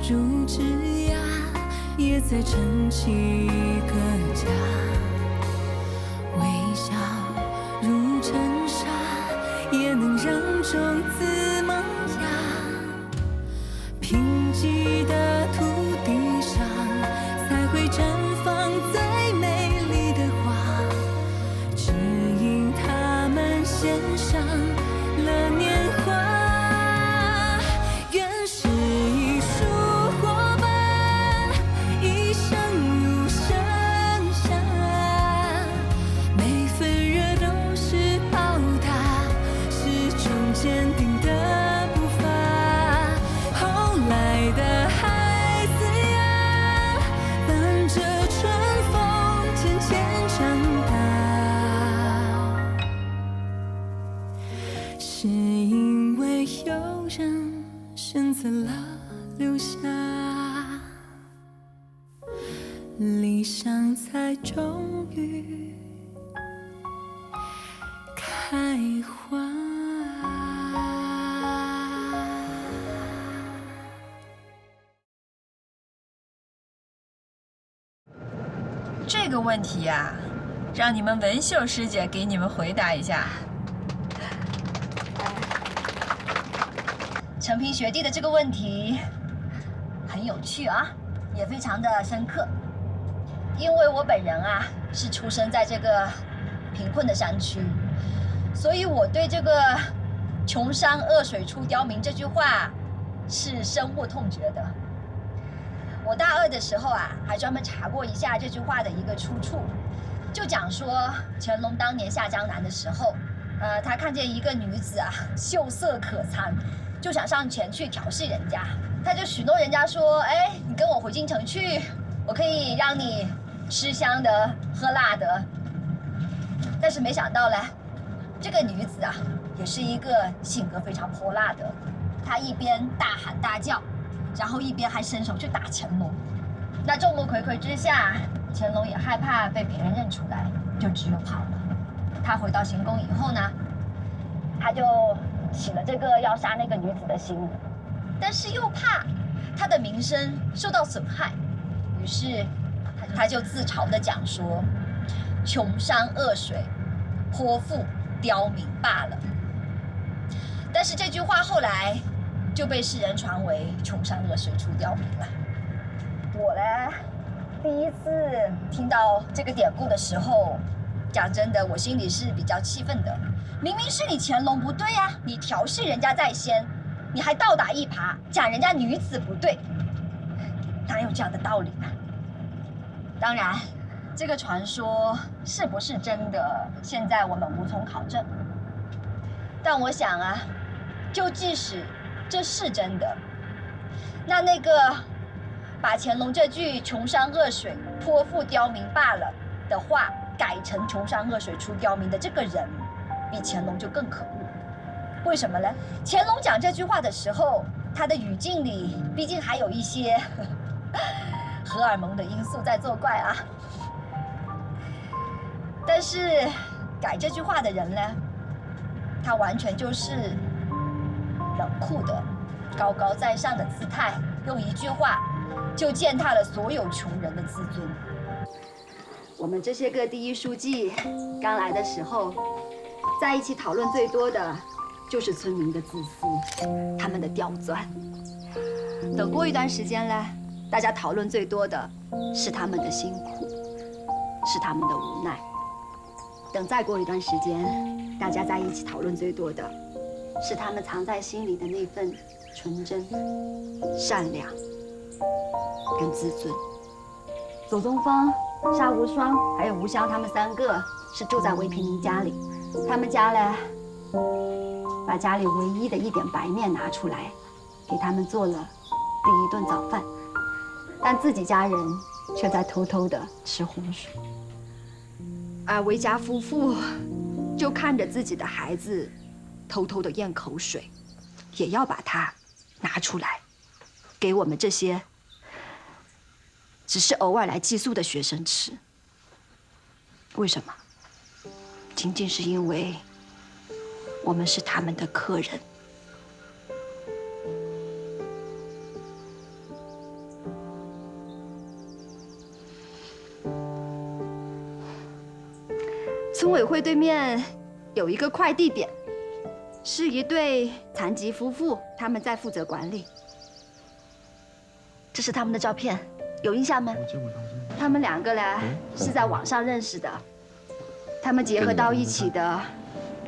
如枝桠，也在撑起一个家。微笑如尘沙，也能让种子萌芽。贫瘠的土地上，才会绽放最美丽的花。只因它们献上了年华。愿是一束火把，一生如盛夏。每份热都是报答，是种坚定的步伐。后来的孩子呀，伴着春风渐渐长大。是因为有人选择了留下，理想才终于开花。这个问题呀，让你们文秀师姐给你们回答一下。陈平学弟的这个问题很有趣啊，也非常的深刻。因为我本人啊是出生在这个贫困的山区，所以我对这个“穷山恶水出刁民”这句话是深恶痛绝的。我大二的时候啊，还专门查过一下这句话的一个出处，就讲说乾隆当年下江南的时候，他看见一个女子啊秀色可餐，就想上前去调戏人家。他就许诺人家说：“哎，你跟我回京城去，我可以让你吃香的喝辣的。”但是没想到呢，这个女子啊，也是一个性格非常泼辣的。她一边大喊大叫，然后一边还伸手去打乾隆。那众目睽睽之下，乾隆也害怕被别人认出来，就只有跑了。他回到行宫以后呢，他就起了这个要杀那个女子的心，但是又怕他的名声受到损害，于是他就自嘲地讲说：“穷山恶水，泼妇刁民罢了。”但是这句话后来就被世人传为“穷山恶水出刁民”了。我呢，第一次听到这个典故的时候，讲真的，我心里是比较气愤的。明明是你乾隆不对啊，你调戏人家在先，你还倒打一耙，讲人家女子不对，哪有这样的道理呢？当然，这个传说是不是真的，现在我们无从考证。但我想啊，就即使这是真的，那个把乾隆这句“穷山恶水，泼妇刁民罢了”的话改成“穷山恶水出刁民”的这个人，比乾隆就更可恶。为什么呢？乾隆讲这句话的时候，他的语境里毕竟还有一些荷尔蒙的因素在作怪啊。但是改这句话的人呢，他完全就是冷酷的、高高在上的姿态，用一句话就践踏了所有穷人的自尊。我们这些个第一书记刚来的时候，在一起讨论最多的就是村民的自私，他们的刁钻。等过一段时间呢，大家讨论最多的是他们的辛苦，是他们的无奈。等再过一段时间，大家在一起讨论最多的是他们藏在心里的那份纯真、善良跟自尊。左宗芳、沙无双还有吴潇他们三个是住在韦平民家里，他们家呢，把家里唯一的一点白面拿出来，给他们做了第一顿早饭，但自己家人却在偷偷的吃红薯。而韦家夫妇就看着自己的孩子偷偷的咽口水，也要把它拿出来给我们这些只是偶尔来寄宿的学生吃。为什么？仅仅是因为我们是他们的客人。村委会对面有一个快递点，是一对残疾夫妇，他们在负责管理。这是他们的照片，有印象吗？我见过他们两个呢是在网上认识的，他们结合到一起的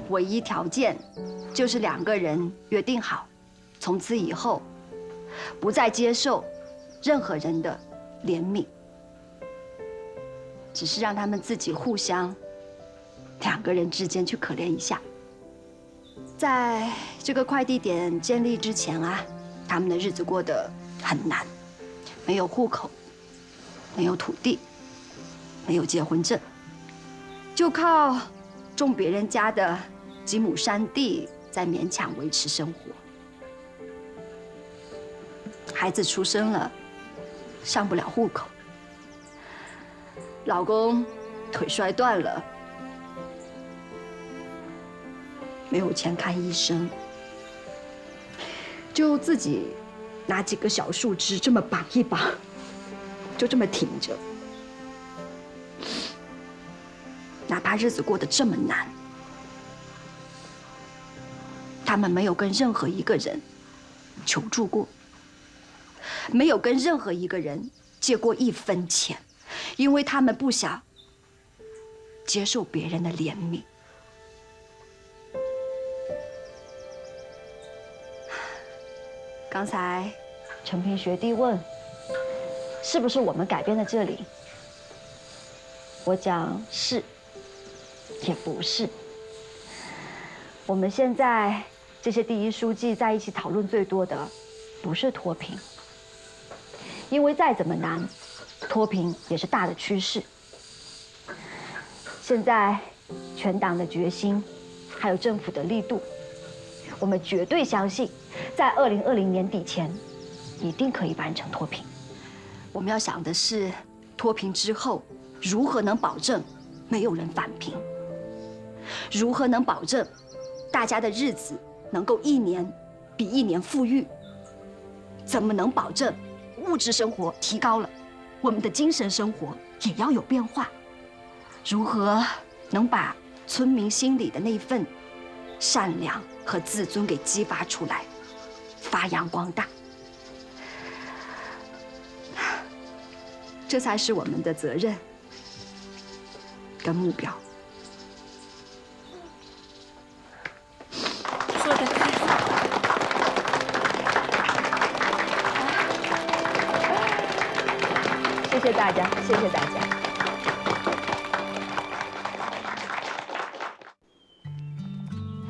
唯一条件就是两个人约定好，从此以后不再接受任何人的怜悯，只是让他们自己互相两个人之间去可怜一下。在这个快递点建立之前啊，他们的日子过得很难，没有户口，没有土地，没有结婚证，就靠种别人家的几亩山地在勉强维持生活。孩子出生了，上不了户口；老公腿摔断了，没有钱看医生，就自己拿几个小树枝这么绑一绑，就这么挺着。哪怕日子过得这么难，他们没有跟任何一个人求助过，没有跟任何一个人借过1分钱，因为他们不想接受别人的怜悯。刚才陈平学弟问，是不是我们改变了这里？我讲是，也不是。我们现在这些第一书记在一起讨论最多的，不是脱贫，因为再怎么难，脱贫也是大的趋势。现在全党的决心，还有政府的力度，我们绝对相信，在2020年底前，一定可以完成脱贫。我们要想的是，脱贫之后，如何能保证没有人返贫？如何能保证大家的日子能够一年比一年富裕？怎么能保证物质生活提高了，我们的精神生活也要有变化？如何能把村民心里的那份善良和自尊给激发出来，发扬光大？这才是我们的责任跟目标。说得太好，谢谢大家，谢谢大家。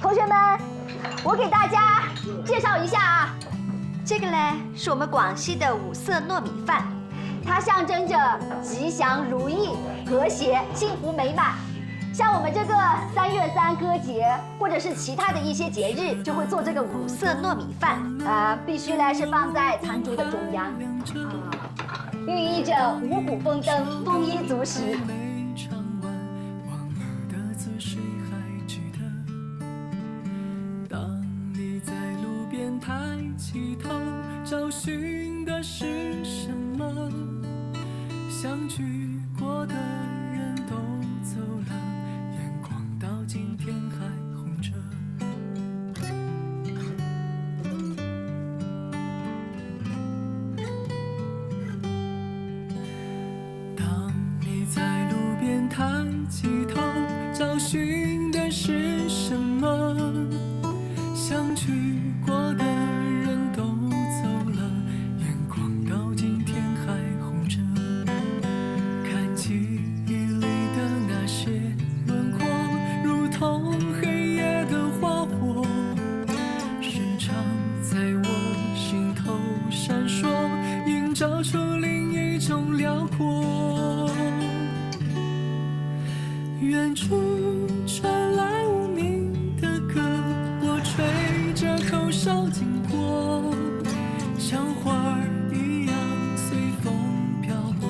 同学们，我给大家介绍一下啊，这个呢是我们广西的五色糯米饭，它象征着吉祥如意、和谐、幸福美满。像我们这个3月3歌节，或者是其他的一些节日，就会做这个五色糯米饭必须呢是放在餐桌的中央寓意着五谷丰登、丰衣足食。当你在路边抬起头，找寻的是什么？相聚过的人都走了，眼光到今天还红着。当你在路边抬起头，找寻的是什么？相聚过的人都走了，眼光到今天还红着。看记忆里的那些轮廓，如同黑夜的花火，时常在我心头闪烁，映照出另一种辽阔。远处传来无名的歌，我吹着口哨经过，像花儿一样随风飘落，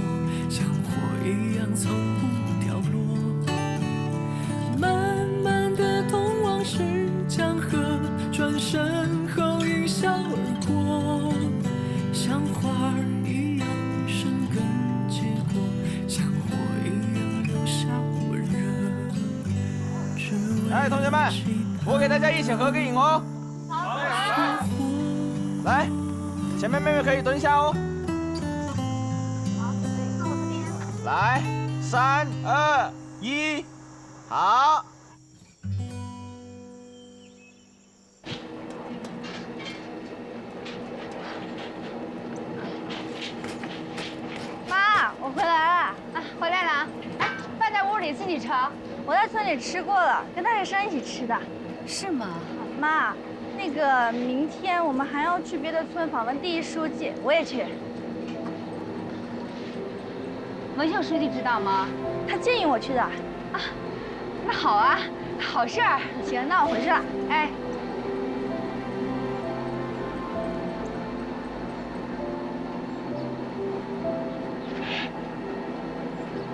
像火一样从不掉落。慢慢的通往是江河，转身后一笑而过，像花儿一样生根结果，像火一样留下温热。来，同学们，我给大家一起合个影哦。好。来，前面妹妹可以蹲下哦。来，3、2、1，好。妈，我回来了啊，回来了啊！哎，饭在屋里自己盛，我在村里吃过了，跟大学生一起吃的。是吗？妈，那个明天我们还要去别的村访问第一书记，我也去。文秀书记知道吗？他建议我去的。啊，那好啊，好事儿。行，那我回去了。哎。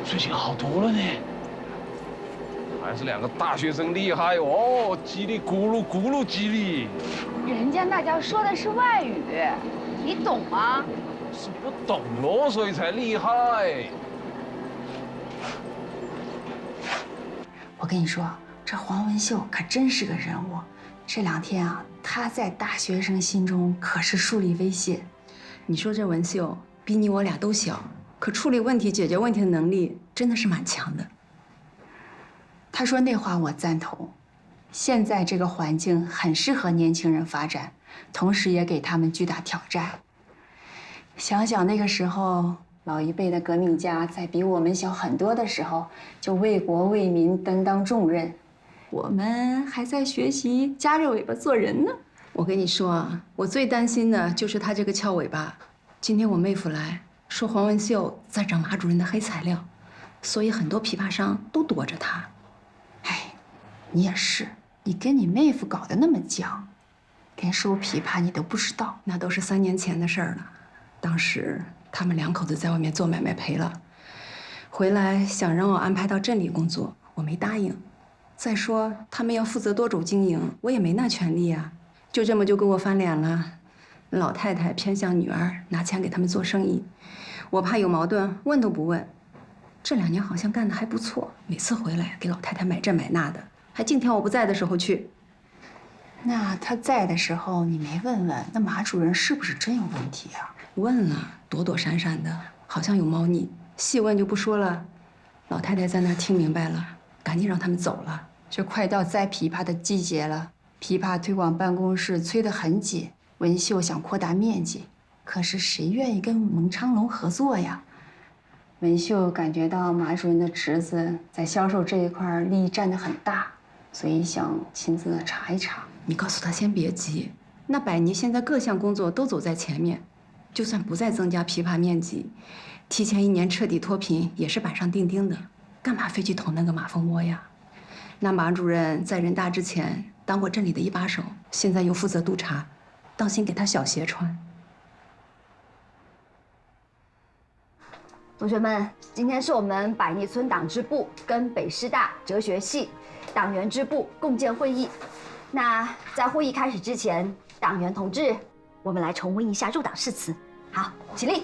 最近好多了呢，还是2个大学生厉害哦，叽里咕噜咕噜叽里。人家那叫说的是外语，你懂吗？是不懂咯，所以才厉害。我跟你说，这黄文秀可真是个人物。这2天啊，她在大学生心中可是树立威信。你说这文秀比你我俩都小。可处理问题、解决问题的能力真的是蛮强的。他说那话我赞同，现在这个环境很适合年轻人发展，同时也给他们巨大挑战。想想那个时候，老一辈的革命家在比我们小很多的时候，就为国为民担当重任，我们还在学习夹着尾巴做人呢。我跟你说啊，我最担心的就是他这个翘尾巴。今天我妹夫来。说黄文秀在找马主任的黑材料，所以很多批发商都躲着他。哎，你也是，你跟你妹夫搞得那么僵，连收枇杷你都不知道，那都是3年前的事儿了。当时他们2口子在外面做买卖赔了，回来想让我安排到镇里工作，我没答应。再说他们要负责多种经营，我也没那权利啊。就这么就跟我翻脸了。老太太偏向女儿，拿钱给他们做生意，我怕有矛盾，问都不问。这2年好像干得还不错，每次回来给老太太买这买那的，还净挑我不在的时候去。那他在的时候你没问问，那马主任是不是真有问题啊？问了，躲躲闪闪的，好像有猫腻。细问就不说了。老太太在那儿听明白了，赶紧让他们走了。这快到摘枇杷的季节了，枇杷推广办公室催得很紧。文秀想扩大面积，可是谁愿意跟蒙昌龙合作呀？文秀感觉到马主任的侄子在销售这一块利益占得很大，所以想亲自查一查。你告诉他先别急，那百尼现在各项工作都走在前面，就算不再增加枇杷面积，提前1年彻底脱贫也是板上钉钉的，干嘛非去捅那个马蜂窝呀？那马主任在人大之前当过镇里的一把手，现在又负责督察。当心给他小鞋穿。同学们，今天是我们百逆村党支部跟北师大哲学系党员支部共建会议。那在会议开始之前，党员同志，我们来重温一下入党誓词。好，起立。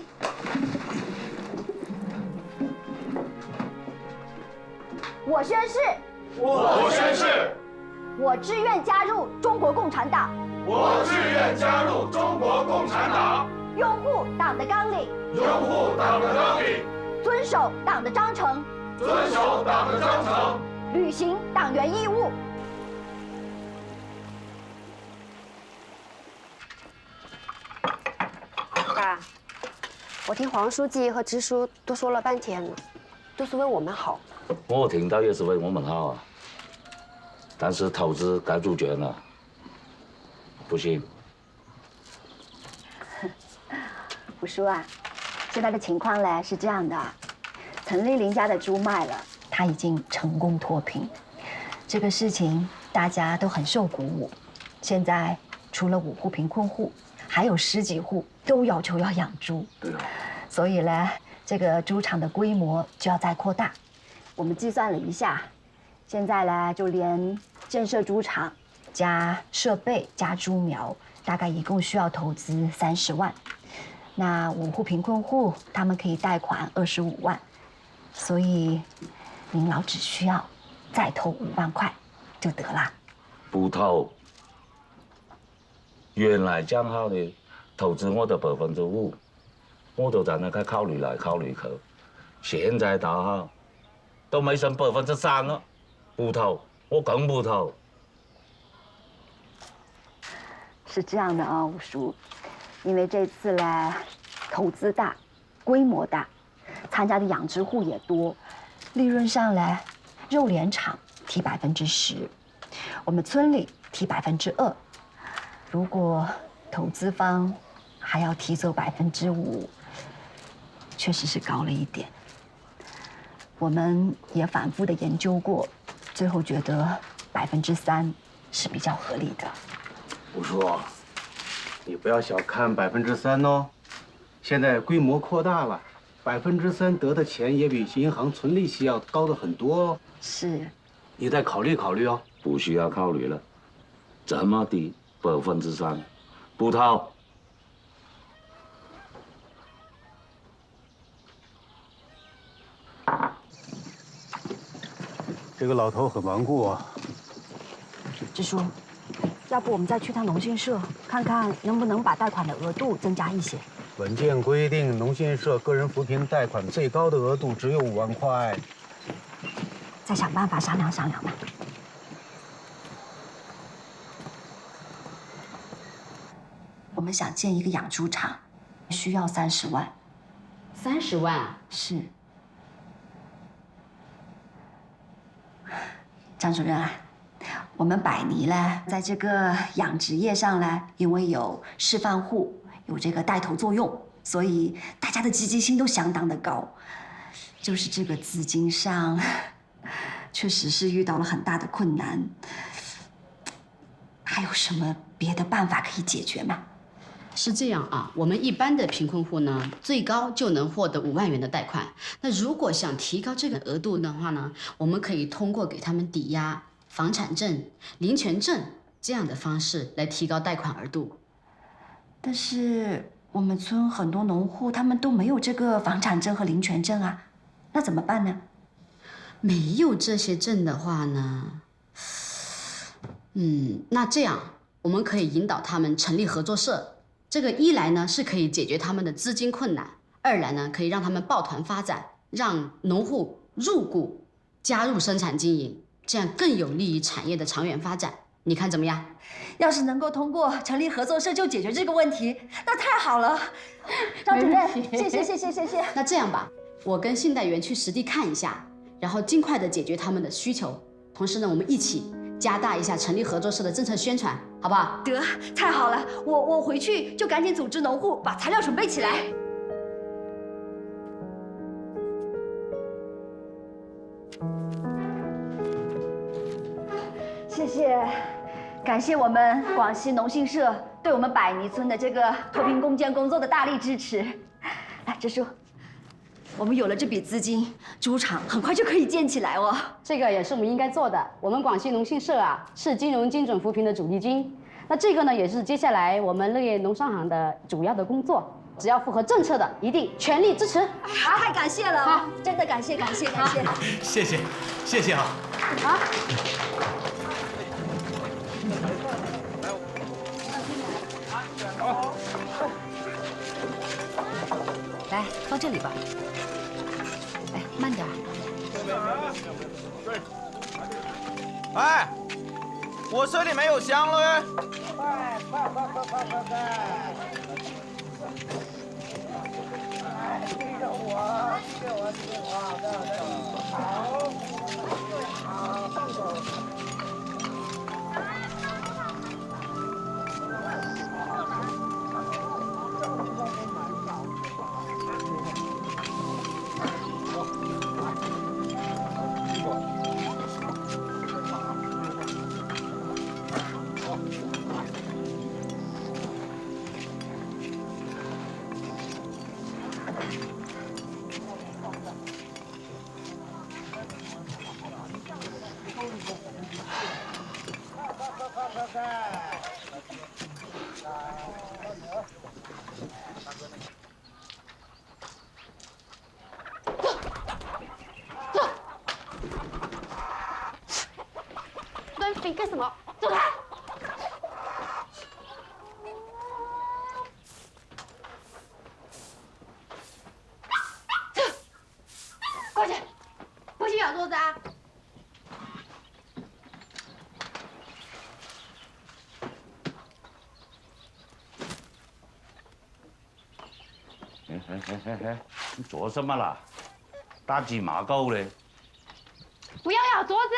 我宣誓。我宣誓。我志愿加入中国共产党。我志愿加入中国共产党，拥护党的纲领，拥护党的纲领，遵守党的章程，遵守党的章程，履行党员义务。爸，我听黄书记和支书都说了半天了，都是为我们好。我听到也是为我们好啊，但是投资该主权了。不行，五叔啊，现在的情况呢是这样的，陈丽玲家的猪卖了，她已经成功脱贫，这个事情大家都很受鼓舞。现在除了5户贫困户，还有10几户都要求要养猪。对啊。所以呢，这个猪场的规模就要再扩大。我们计算了一下，现在呢就连建设猪场。加设备加猪苗，大概一共需要投资30万。那5户贫困户，他们可以贷款25万，所以您老只需要再投5万块，就得了。不投，原来讲好的投资我的5%，我都在那个考虑来考虑去，现在倒好，都没剩3%了，不投，我更不投。是这样的啊，吴叔，因为这次嘞，投资大，规模大，参加的养殖户也多，利润上嘞，肉联厂提10%，我们村里提2%，如果投资方还要提走5%，确实是高了一点。我们也反复的研究过，最后觉得3%是比较合理的。吴叔，你不要小看3%哦，现在规模扩大了，3%得的钱也比银行存利息要高的很多哦。是，你再考虑考虑哦。不需要考虑了，这么低3%，不投。这个老头很顽固啊。支书，要不我们再去趟农信社，看看能不能把贷款的额度增加一些。文件规定，农信社个人扶贫贷款最高的额度只有5万块。再想办法商量商量吧。我们想建一个养猪场，需要30万。30万？是。张主任啊，我们百尼呢，在这个养殖业上呢，因为有示范户，有这个带头作用，所以大家的积极性都相当的高。就是这个资金上，确实是遇到了很大的困难。还有什么别的办法可以解决吗？是这样啊，我们一般的贫困户呢，最高就能获得5万元的贷款。那如果想提高这个额度的话呢，我们可以通过给他们抵押房产证、林权证这样的方式来提高贷款额度。但是我们村很多农户他们都没有这个房产证和林权证啊，那怎么办呢？没有这些证的话呢，那这样我们可以引导他们成立合作社。这个一来呢是可以解决他们的资金困难，二来呢可以让他们抱团发展，让农户入股加入生产经营，这样更有利于产业的长远发展。你看怎么样？要是能够通过成立合作社就解决这个问题，那太好了。张主任，谢谢。那这样吧，我跟信贷员去实地看一下，然后尽快的解决他们的需求。同时呢，我们一起加大一下成立合作社的政策宣传，好不好？得，太好了，我回去就赶紧组织农户把材料准备起来。谢谢，感谢我们广西农信社对我们百尼村的这个脱贫攻坚工作的大力支持。来，支书，我们有了这笔资金，猪场很快就可以建起来哦。这个也是我们应该做的。我们广西农信社啊，是金融精准扶贫的主力军。那这个呢，也是接下来我们乐业农商行的主要的工作。只要符合政策的，一定全力支持。啊，太感谢了啊！真的感谢。谢谢啊！啊！来，放这里吧。哎，慢点。哎，我这里没有香了哎。快！这个我，好，上手。嘿，你做什么啦？打鸡骂狗嘞？不要咬桌子！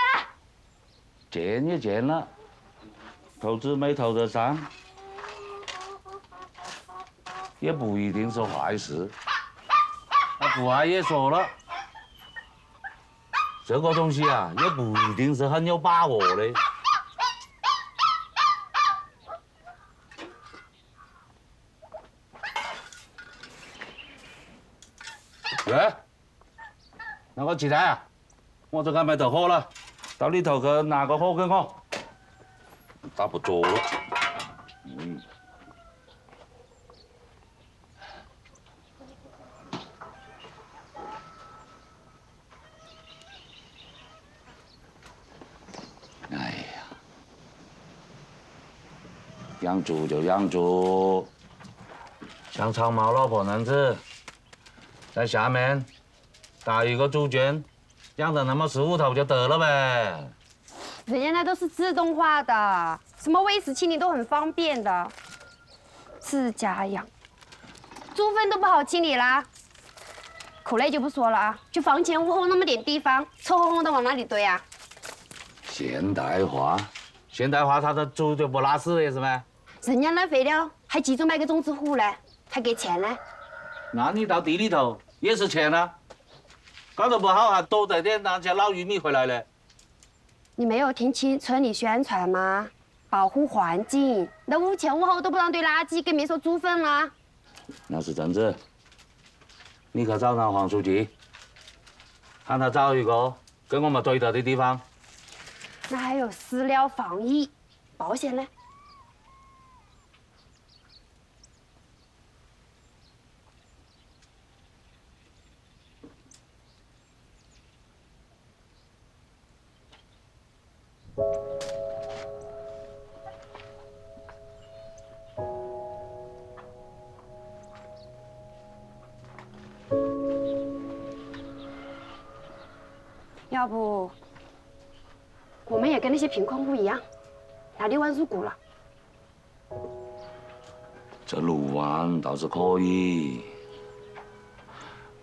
见也见了，投资没投得上，也不一定是坏事。那父爱也说了，这个东西啊，也不一定是很有把握的。喂，那个起来啊！我这安排得火了，到里头去拿个火给我。打不着了。哎呀，养猪就养猪，像长毛老婆那样子，在下面搭一个猪圈，养得那么15头就得了呗。人家那都是自动化的，什么喂食清理都很方便的，自家养，猪粪都不好清理啦。口类就不说了啊，就房前屋后那么点地方，臭烘烘的往哪里堆啊？现代化，它的猪就不拉屎了是吗？人家那肥料还集中卖给种植户嘞，还给钱嘞。那你到地里头也是钱啊，搞得不好还多带点那些老玉米回来嘞。你没有听清村里宣传吗？保护环境，那屋前屋后都不让堆垃圾，更别说猪粪啦。那是政治，你去找那黄书记，喊他找一个跟我们对头的地方。那还有饲料防疫保险呢？要不，我们也跟那些贫困户一样，拿6万入股了。这6万倒是可以，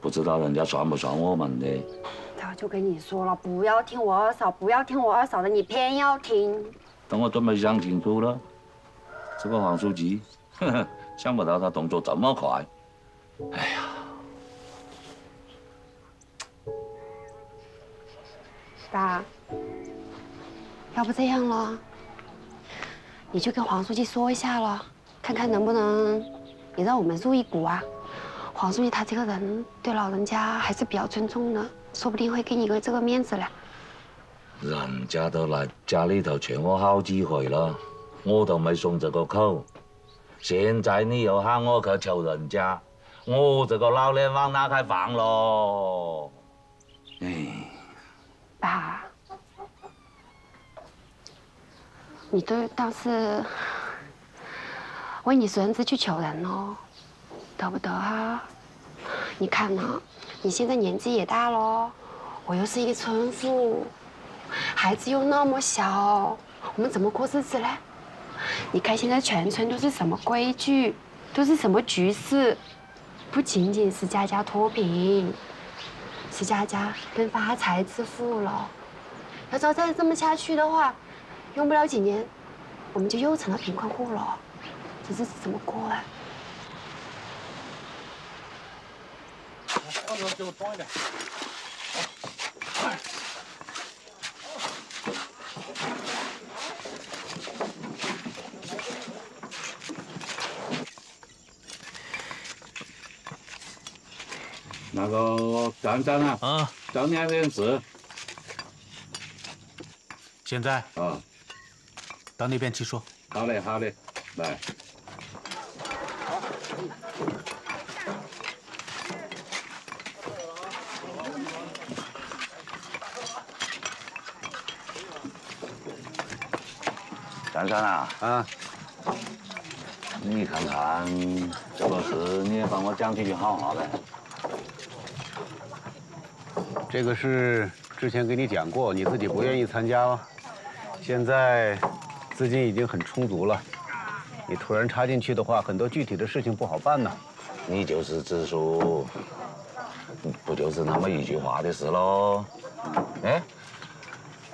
不知道人家算不算我们的。早就跟你说了，不要听我二嫂，不要听我二嫂的，你偏要听。等我准备想清楚了，这个黄书记，呵呵，想不到他动作这么快。哎呀！爸，要不这样了，你去跟黄书记说一下了，看看能不能也让我们入一股啊。黄书记他这个人对老人家还是比较尊重的，说不定会给你个这个面子嘞。人家都来家里头劝我好几回了，我都没松这个口。现在你又喊我去求人家，我这个老脸往哪开放喽？哎。爸，你都倒是为你孙子去求人哦，得不得啊？你看呢，你现在年纪也大喽，我又是一个村妇，孩子又那么小，我们怎么过日子嘞？你看现在全村都是什么规矩，都是什么局势，不仅仅是家家脱贫。是家家跟发财致富了。要照再这么下去的话，用不了几年，我们就又成了贫困户了。这日子怎么过啊？给我装一点。那个站长啊，找你还有点事。现在啊，到那边去说。好嘞，好嘞，来。站长啊，你看看这个事，你也帮我讲几句好话呗。这个事之前给你讲过，你自己不愿意参加了。现在资金已经很充足了，你突然插进去的话，很多具体的事情不好办呢。你就是直属，不就是那么一句话的事喽？哎，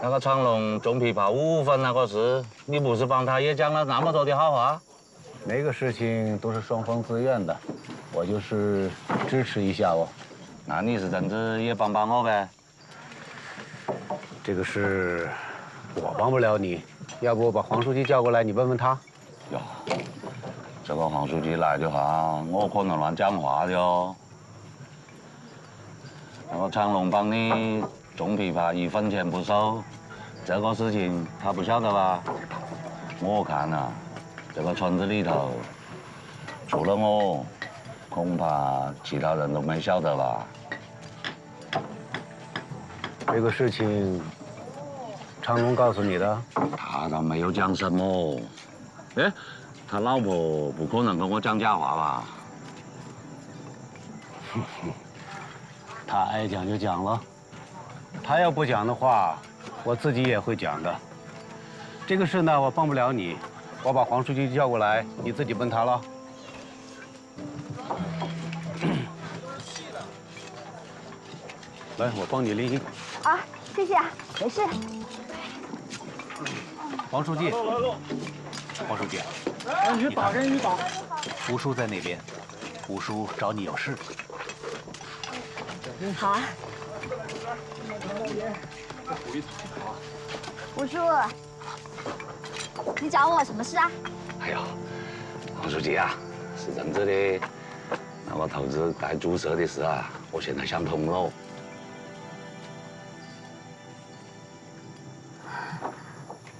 那个长隆种枇杷5分那个事，你不是帮他也讲了那么多的好话？每个事情都是双方自愿的，我就是支持一下哦。那你是真子也帮帮我呗？这个事我帮不了你，要不我把黄书记叫过来，你问问他。哟，这个黄书记来的话，我可能乱讲话的哦。那个长隆帮你种枇杷1分钱不收，这个事情他不晓得吧？我看啊，这个村子里头，除了我，恐怕其他人都没晓得吧？这个事情，长隆告诉你的？他倒没有讲什么。哎，他老婆不可能跟我讲假话吧？他爱讲就讲了，他要不讲的话，我自己也会讲的。这个事呢，我帮不了你，我把黄书记叫过来，你自己问他了。来，我帮你拎。啊，谢谢啊，没事。黄书记，黄书记，你打人，你打。吴叔在那边，吴叔找你有事。好啊。吴叔，你找我什么事啊？哎呀，黄书记啊，是这样子的，那个投资盖猪舍的事啊，我现在想通了。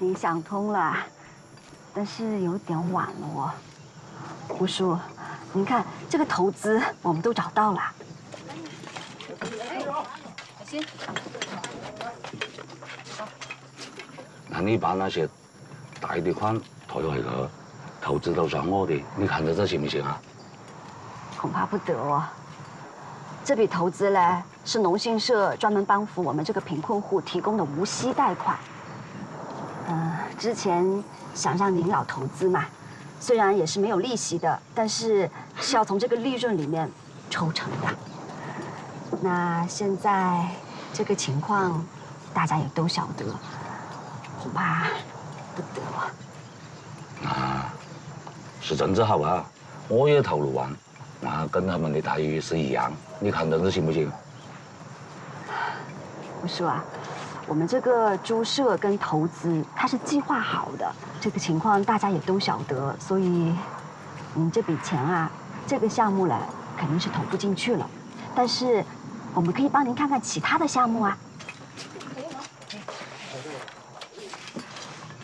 你想通了，但是有点晚了哦。吴叔，您看这个投资我们都找到了。小心。那你把那些贷的款退回去，投资都算我的，你看着这行不行啊？恐怕不得哦。这笔投资呢，是农信社专门帮扶我们这个贫困户提供的无息贷款。之前想让您老投资嘛，虽然也是没有利息的，但是是要从这个利润里面抽成的。那现在这个情况，大家也都晓得，恐怕不得了。那是真子好啊，我也投入完，那跟他们的待遇是一样，你看真子行不行？吴叔啊。我们这个猪舍跟投资，它是计划好的，这个情况大家也都晓得，所以，这笔钱啊，这个项目呢，肯定是投不进去了。但是，我们可以帮您看看其他的项目啊。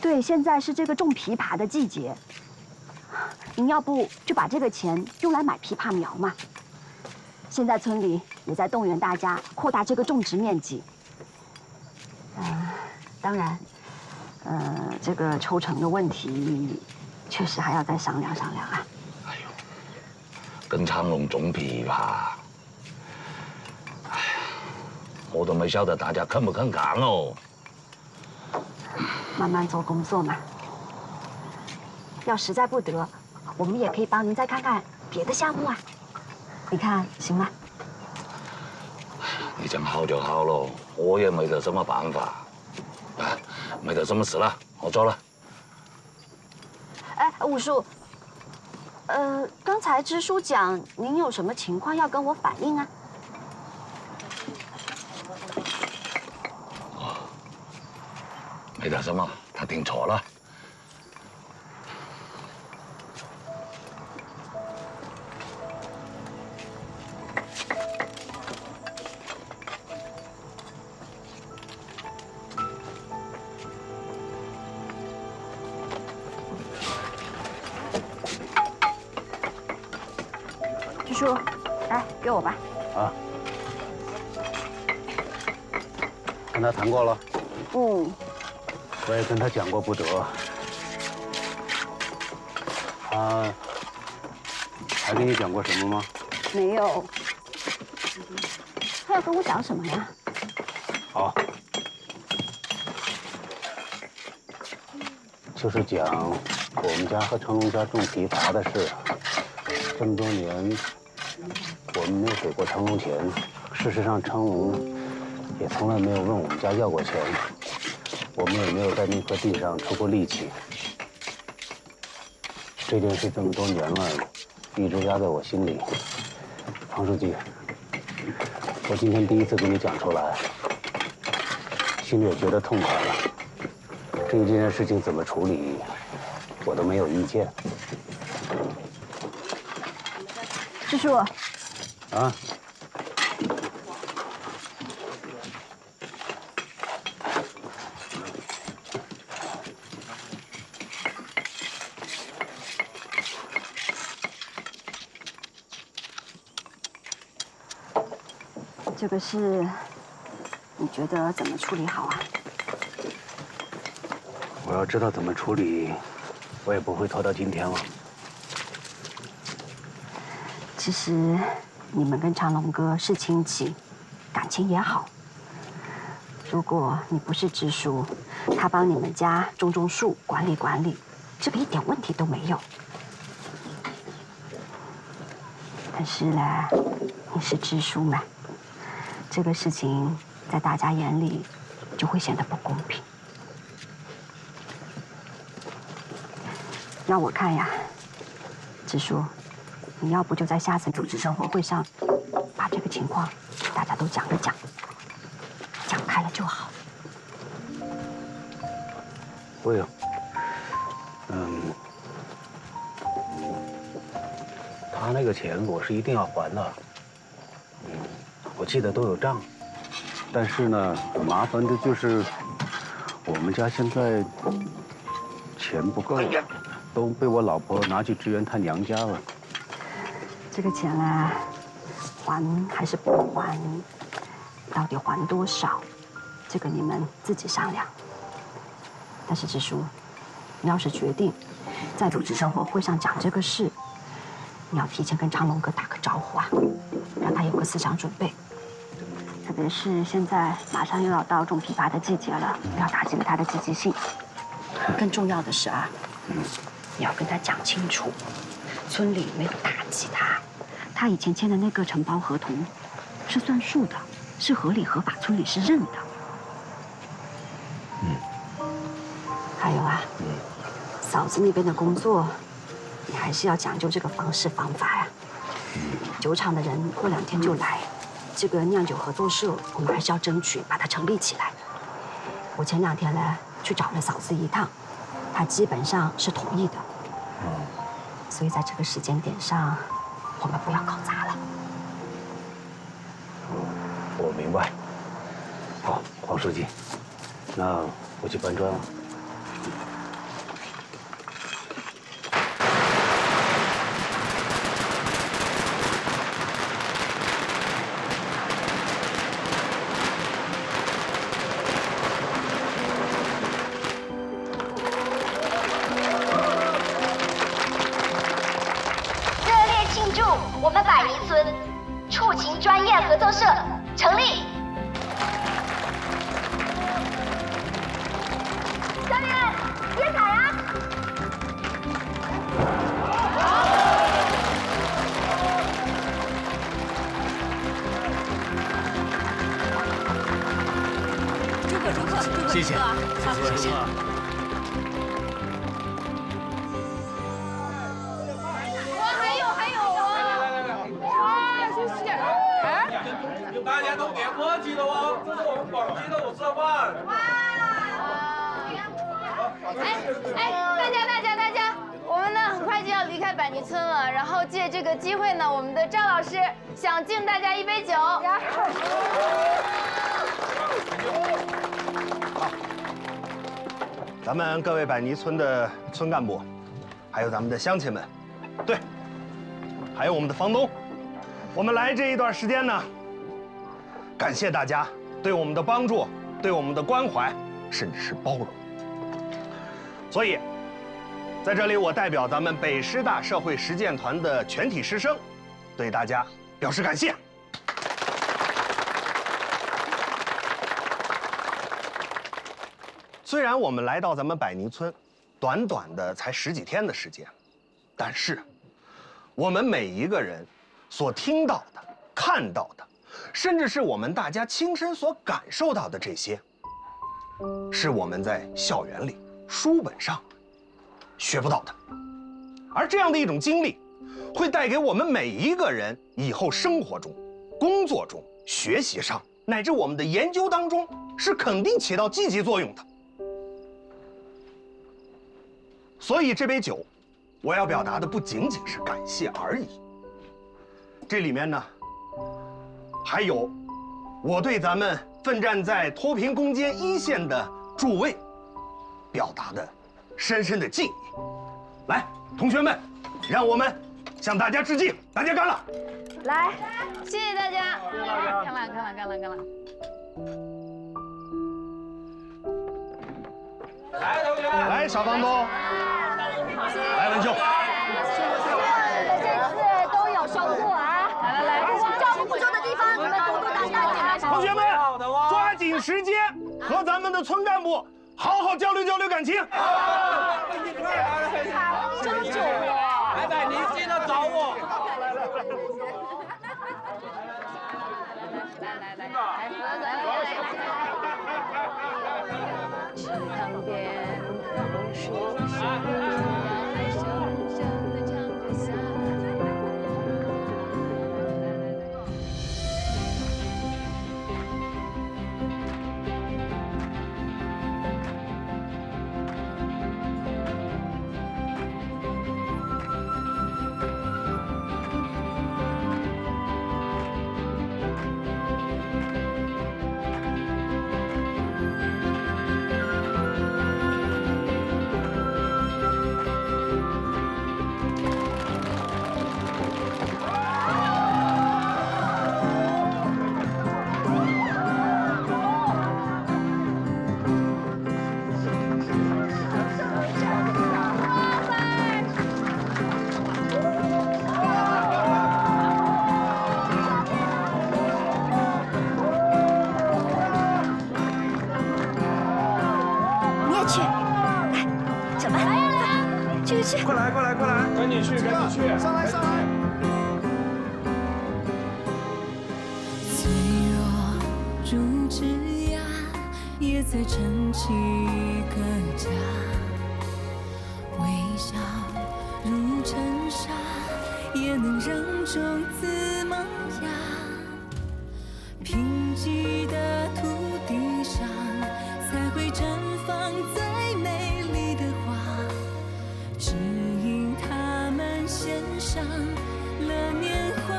对，现在是这个种枇杷的季节，您要不就把这个钱用来买枇杷苗嘛？现在村里也在动员大家扩大这个种植面积。当然，这个抽成的问题，确实还要再商量商量啊。哎呦，跟长隆种枇杷，哎呀，我都没晓得大家肯不肯干哦。慢慢做工作嘛。要实在不得，我们也可以帮您再看看别的项目啊。你看行吗？你讲好就好了，我也没得什么办法。没得什么事了，我走了。哎，吴叔，刚才支书讲您有什么情况要跟我反映啊？哦，没得什么，他听错了。支书，来给我吧。啊，跟他谈过了。我也跟他讲过不得。他还跟你讲过什么吗？没有。他要跟我讲什么呀？好，就是讲我们家和成龙家种枇杷的事。这么多年，我们没有给过成龙钱，事实上成龙也从来没有问我们家要过钱，我们也没有在那块地上出过力气。这件事这么多年了，一直压在我心里。黄书记，我今天第一次跟你讲出来，心里也觉得痛快了。至于这件事情怎么处理，我都没有意见。支书。啊。这个事，你觉得怎么处理好啊？我要知道怎么处理，我也不会拖到今天了。其实，你们跟长龙哥是亲戚，感情也好。如果你不是支书，他帮你们家种树、管理管理，这个一点问题都没有。但是呢，你是支书嘛，这个事情在大家眼里就会显得不公平。要我看呀，支书，你要不就在下次组织生活会上，把这个情况大家都讲一讲，讲开了就好。会有，他那个钱我是一定要还的，我记得都有账，但是呢，很麻烦的就是我们家现在钱不够，都被我老婆拿去支援她娘家了。这个钱呢，还还是不还，到底还多少，这个你们自己商量。但是支书，你要是决定在组织生活会上讲这个事，你要提前跟长龙哥打个招呼啊，让他有个思想准备。特别是现在马上又要到种枇杷的季节了，不要打击了他的积极性。更重要的是啊，你要跟他讲清楚，村里没有打击他，他以前签的那个承包合同是算数的，是合理合法，村里是认的。还有啊，嫂子那边的工作，你还是要讲究这个方式方法呀。酒厂的人过2天就来，这个酿酒合作社我们还是要争取把它成立起来。我前2天呢去找了嫂子一趟，她基本上是同意的。所以在这个时间点上，我们不要搞砸了。我明白。好，黄书记，那我去搬砖了。我们百泥村畜禽专业合作社成立。下面接彩啊！祝贺！谢谢，谢谢。大家都别客气了哦，这是我们广西的5色饭。大家，我们呢很快就要离开百泥村了，然后借这个机会呢，我们的赵老师想敬大家一杯酒。好，咱们各位百泥村的村干部，还有咱们的乡亲们，对，还有我们的房东，我们来这一段时间呢。感谢大家对我们的帮助，对我们的关怀，甚至是包容。所以，在这里我代表咱们北师大社会实践团的全体师生，对大家表示感谢。虽然我们来到咱们百泥村，短短的才10几天的时间，但是我们每一个人所听到的，看到的，甚至是我们大家亲身所感受到的这些，是我们在校园里、书本上学不到的。而这样的一种经历，会带给我们每一个人以后生活中、工作中、学习上，乃至我们的研究当中，是肯定起到积极作用的。所以这杯酒，我要表达的不仅仅是感谢而已。这里面呢，还有我对咱们奋战在脱贫攻坚一线的诸位表达的深深的敬意。来，同学们，让我们向大家致敬，大家干了！来，谢谢大家，干了。来，同学，来，小房东，来，文秀，这次都有收获啊！来，教务不周的地方，你们多多担待。同学们，抓紧时间和咱们的村干部好好交流感情。真久了，来来，您记得找我。旁边榕树下，还深深地唱着夏。快来，赶紧去，上来！脆弱如枝桠，也在撑起一个家。微笑如尘沙，也能让种子萌芽。贫瘠的土地上，才会绽放最美丽的花。只因他们献上了年华，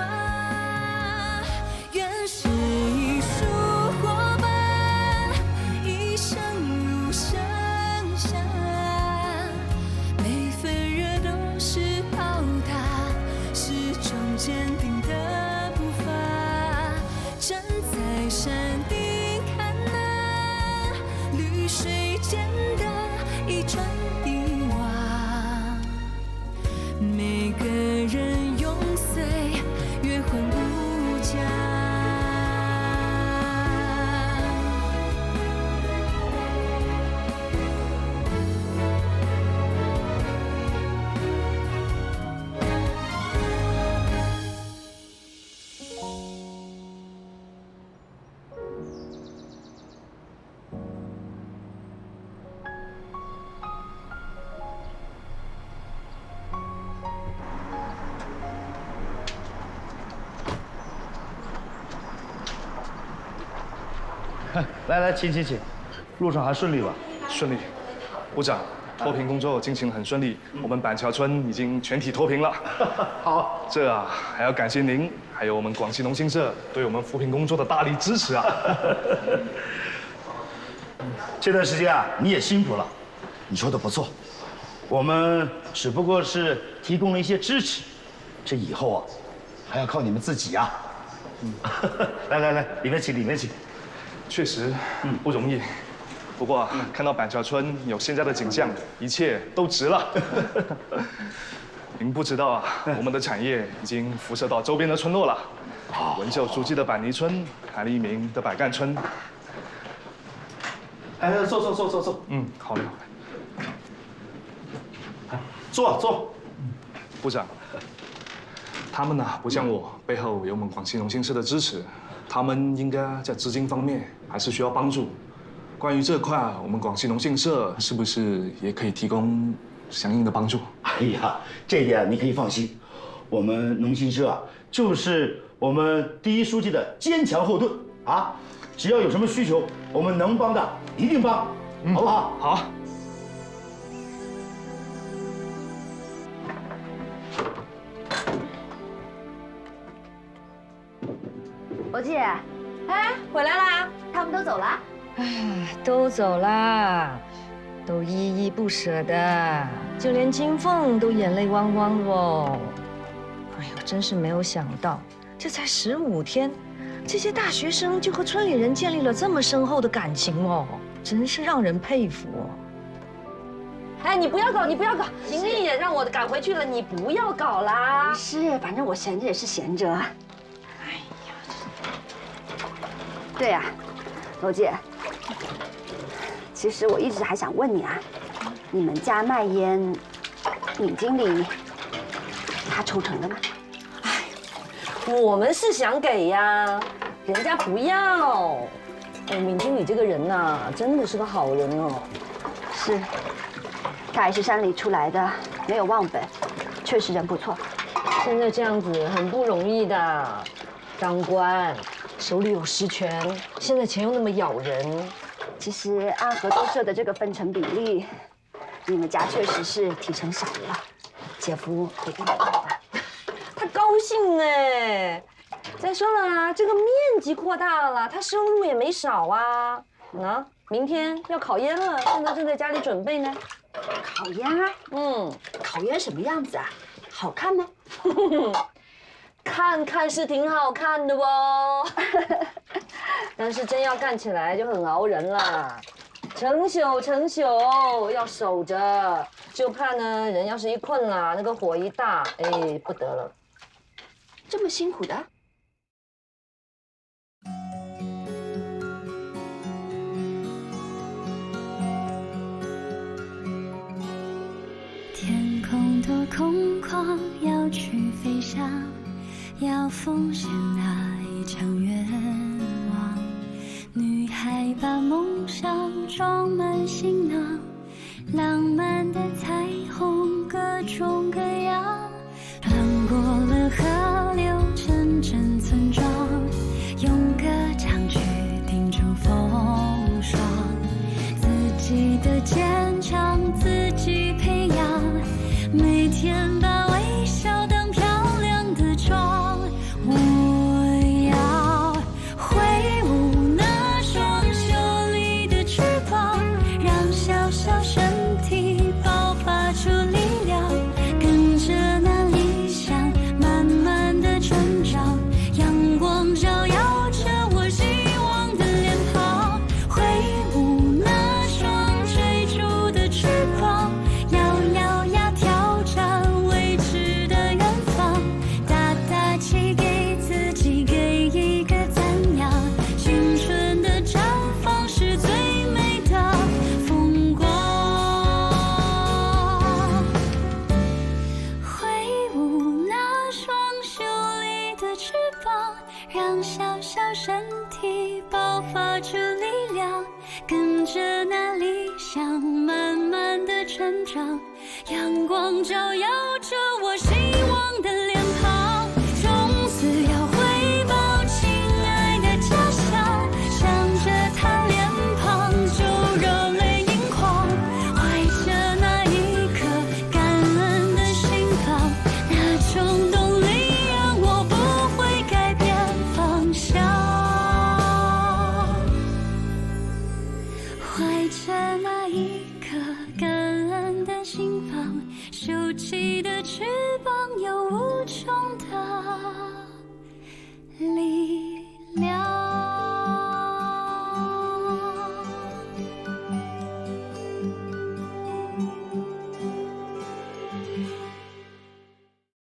原是一束火把，一生如盛夏。每份热都是报答，始终坚定的步伐。站在山顶看那绿水间的一砖一瓦。每个人用岁月换不假。来，请，路上还顺利吧？顺利，部长，脱贫工作进行很顺利，我们板桥村已经全体脱贫了。好，这还要感谢您，还有我们广西农信社对我们扶贫工作的大力支持啊。这段时间你也辛苦了，你说的不错，我们只不过是提供了一些支持，这以后还要靠你们自己啊。来，里面请。确实不容易，不过看到板桥村有现在的景象，一切都值了。您不知道我们的产业已经辐射到周边的村落了。文秀书记的板泥村，韩立明的百干村。坐。好嘞。坐。部长，他们不像我背后有我们广西农信社的支持，他们应该在资金方面还是需要帮助。关于这块，我们广西农信社是不是也可以提供相应的帮助？哎呀，这一点你可以放心，我们农信社啊，就是我们第一书记的坚强后盾啊！只要有什么需求，我们能帮的一定帮，好不好？好。罗姐，哎，回来啦！他们都走了？都走啦，都依依不舍的，就连金凤都眼泪汪汪哦。哎呦，真是没有想到，这才15天，这些大学生就和村里人建立了这么深厚的感情哦，真是让人佩服哦。哎，你不要搞，你不要搞，行李也让我赶回去了，你不要搞啦。是，反正我闲着也是闲着。对呀，罗姐，其实我一直还想问你啊，你们家卖烟，闵经理他抽成了吗？我们是想给呀，人家不要。闵经理这个人呐，真的是个好人哦。是，他也是山里出来的，没有忘本，确实人不错。现在这样子很不容易的，当官。手里有实权，现在钱又那么咬人。其实按合作社的这个分成比例，你们家确实是提成少了。姐夫会跟你讲的。他高兴哎。再说了啊，这个面积扩大了，他收入也没少啊。啊，明天要考研了，现在正在家里准备呢。考研啊？考研什么样子啊？好看吗？看看是挺好看的哦，但是真要干起来就很熬人了，成宿要守着，就怕呢人要是一困了，那个火一大，哎不得了。这么辛苦的？天空多空旷，要去飞翔。要奉献那一场愿望，女孩把梦想装满行囊，浪漫的彩虹各种各样，穿过了河流，阵阵村庄，用歌唱去顶住风霜，自己的坚强自己培养，每天把微笑当漂亮的妆。我要挥舞那双秀丽的翅膀，让小小身体爆发出力量，跟着那理想慢慢的成长，阳光照耀着我希望的脸庞，挥舞那双追逐的翅膀，摇摇呀挑战未知的远方，大大气给自己给一个赞扬，青春的绽放是最美的风光，挥舞那双秀丽的翅膀，让小小身体爆发出力量，跟着那理想慢慢的成长，阳光照耀着我希望的脸